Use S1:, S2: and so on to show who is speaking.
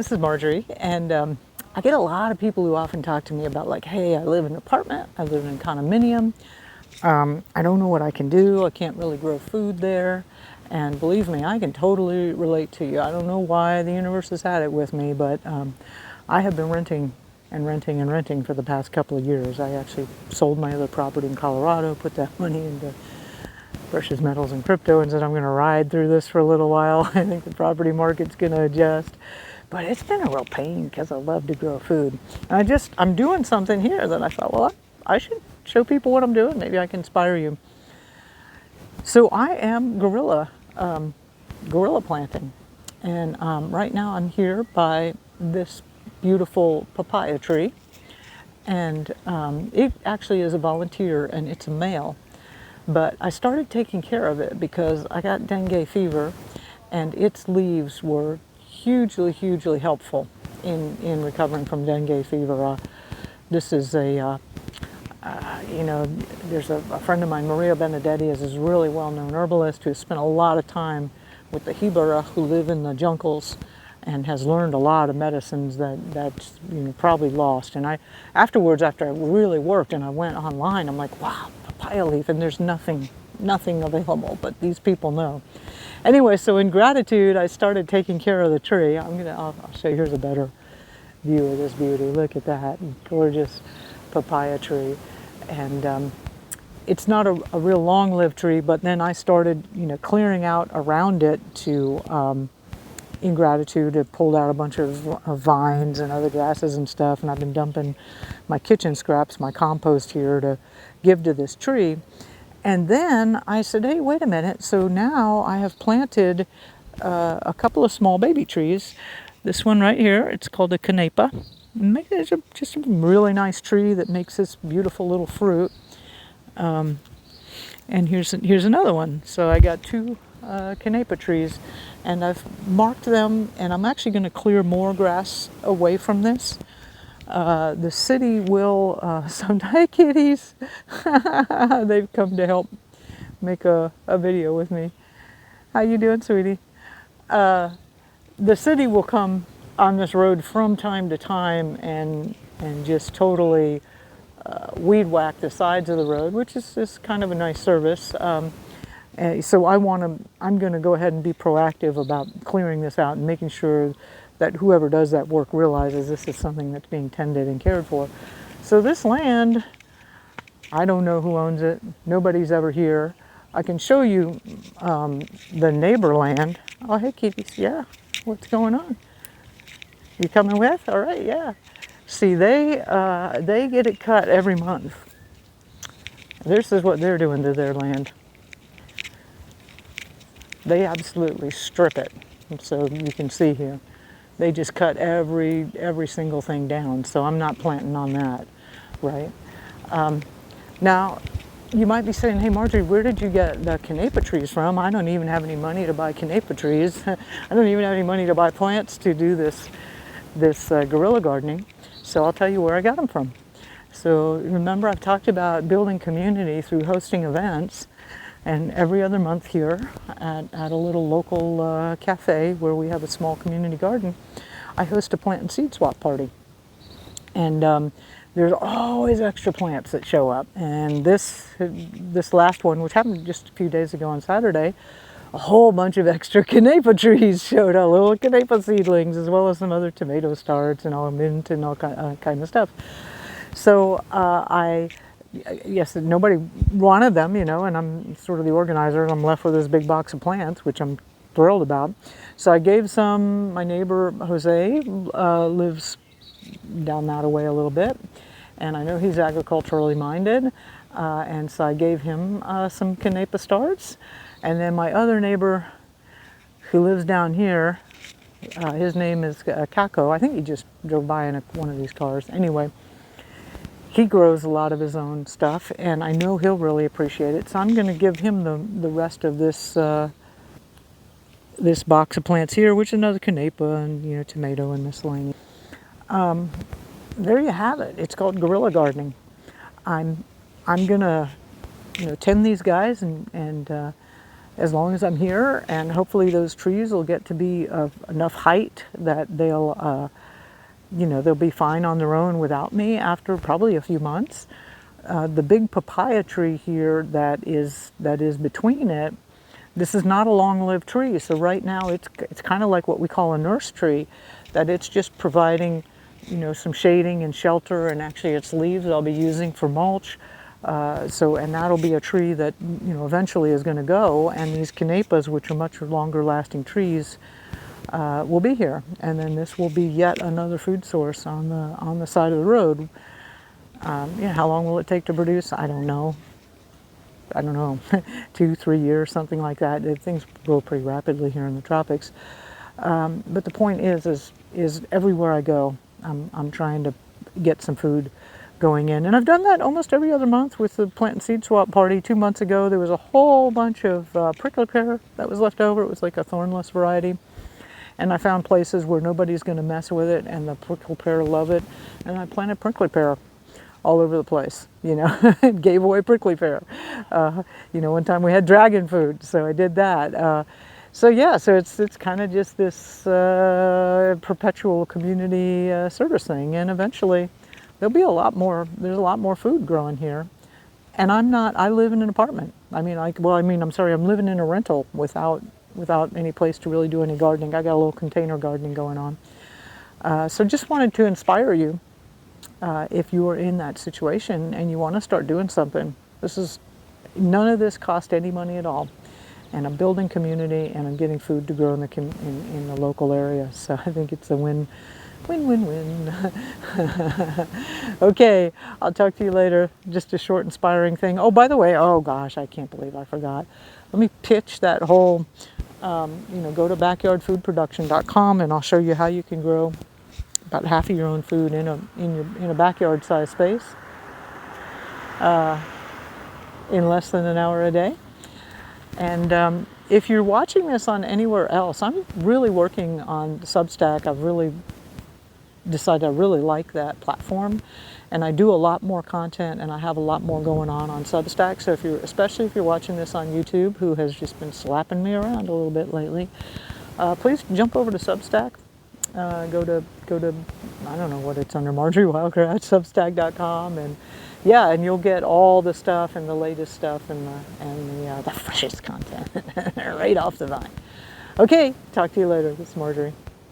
S1: this is Marjorie, and I get a lot of people who often talk to me about like, hey, I live in an apartment, I live in a condominium, I don't know what I can do, I can't really grow food there, and believe me, I can totally relate to you. I don't know why the universe has had it with me, but I have been renting and renting and renting for the past couple of years. I actually sold my other property in Colorado, put that money into precious metals and crypto, and said I'm going to ride through this for a little while. I think the property market's going to adjust, but it's been a real pain because I love to grow food. And I'm doing something here that I thought, well, I should show people what I'm doing. Maybe I can inspire you. So I am guerrilla planting, and right now I'm here by this beautiful papaya tree, and it actually is a volunteer, and it's a male. But I started taking care of it because I got dengue fever, and its leaves were hugely, hugely helpful in recovering from dengue fever. This is there's a friend of mine, Maria Benedetti, is this really well-known herbalist who spent a lot of time with the Hibara who live in the jungles and has learned a lot of medicines that's probably lost. And afterwards, after I really worked and I went online, I'm like, wow, papaya leaf, and there's nothing available, but these people know. Anyway, so in gratitude, I started taking care of the tree. I'll show you, here's a better view of this beauty. Look at that gorgeous papaya tree. And it's not a real long-lived tree, but then I started, clearing out around it to, in gratitude, I pulled out a bunch of vines and other grasses and stuff, and I've been dumping my kitchen scraps, my compost here to give to this tree. And then I said, hey, wait a minute. So now I have planted a couple of small baby trees. This one right here, it's called a canepa. It's just a really nice tree that makes this beautiful little fruit. And here's another one. So I got two canepa trees, and I've marked them, and I'm actually going to clear more grass away from this. The city will, hi kitties, they've come to help make a video with me. How you doing, sweetie? The city will come on this road from time to time and just totally weed whack the sides of the road, which is just kind of a nice service. So I'm going to go ahead and be proactive about clearing this out and making sure that whoever does that work realizes this is something that's being tended and cared for. So this land, I don't know who owns it. Nobody's ever here. I can show you the neighbor land. Oh, hey, kitties. Yeah, what's going on? You coming with? All right, yeah. See, they get it cut every month. This is what they're doing to their land. They absolutely strip it. So you can see here, they just cut every single thing down. So I'm not planting on that, right? Now, you might be saying, hey, Marjorie, where did you get the canepa trees from? I don't even have any money to buy canepa trees. I don't even have any money to buy plants to do this guerrilla gardening. So I'll tell you where I got them from. So remember, I've talked about building community through hosting events. And every other month here at a little local cafe where we have a small community garden, I host a plant and seed swap party. And there's always extra plants that show up. And this last one, which happened just a few days ago on Saturday, a whole bunch of extra canepa trees showed up, little canepa seedlings, as well as some other tomato starts and all mint and all kind of stuff. So yes, nobody wanted them, and I'm sort of the organizer, and I'm left with this big box of plants, which I'm thrilled about. So I gave some. My neighbor Jose lives down that way a little bit, and I know he's agriculturally minded, and so I gave him some canepa starts. And then my other neighbor, who lives down here, his name is Kako. I think he just drove by in one of these cars. Anyway, he grows a lot of his own stuff, and I know he'll really appreciate it. So I'm going to give him the rest of this this box of plants here, which is another canepa and tomato and miscellaneous. There you have it. It's called guerrilla gardening. I'm going to tend these guys and as long as I'm here, and hopefully those trees will get to be of enough height that they'll be fine on their own without me after probably a few months. The big papaya tree here that is between it, this is not a long-lived tree, so right now it's kind of like what we call a nurse tree, that it's just providing, some shading and shelter, and actually its leaves I'll be using for mulch. And that'll be a tree that eventually is going to go, and these canapas, which are much longer lasting trees, will be here, and then this will be yet another food source on the side of the road. How long will it take to produce? I don't know. 2-3 years, something like that. Things grow pretty rapidly here in the tropics. But the point is everywhere I go, I'm trying to get some food going in. And I've done that almost every other month with the plant and seed swap party. 2 months ago, there was a whole bunch of prickly pear that was left over. It was like a thornless variety. And I found places where nobody's going to mess with it, and the prickly pear love it. And I planted prickly pear all over the place, gave away prickly pear. One time we had dragon food, so I did that. So it's kind of just this perpetual community service thing, and eventually there's a lot more food growing here. And I live in an apartment. I'm living in a rental without any place to really do any gardening. I got a little container gardening going on. So just wanted to inspire you. If you are in that situation and you want to start doing something, none of this cost any money at all. And I'm building community, and I'm getting food to grow in the local area. So I think it's a win. Okay, I'll talk to you later. Just a short, inspiring thing. Oh, by the way, oh gosh, I can't believe I forgot. Let me pitch that whole, go to backyardfoodproduction.com, and I'll show you how you can grow about half of your own food in a backyard size space in less than an hour a day. And if you're watching this on anywhere else, I'm really working on Substack. I've really decided I really like that platform, and I do a lot more content, and I have a lot more going on Substack. So especially if you're watching this on YouTube, who has just been slapping me around a little bit lately, please jump over to Substack. Go to I don't know what it's under, Marjorie Wildcraft, Substack.com, and you'll get all the stuff and the latest stuff and the freshest content right off the vine. Okay, talk to you later. This is Marjorie.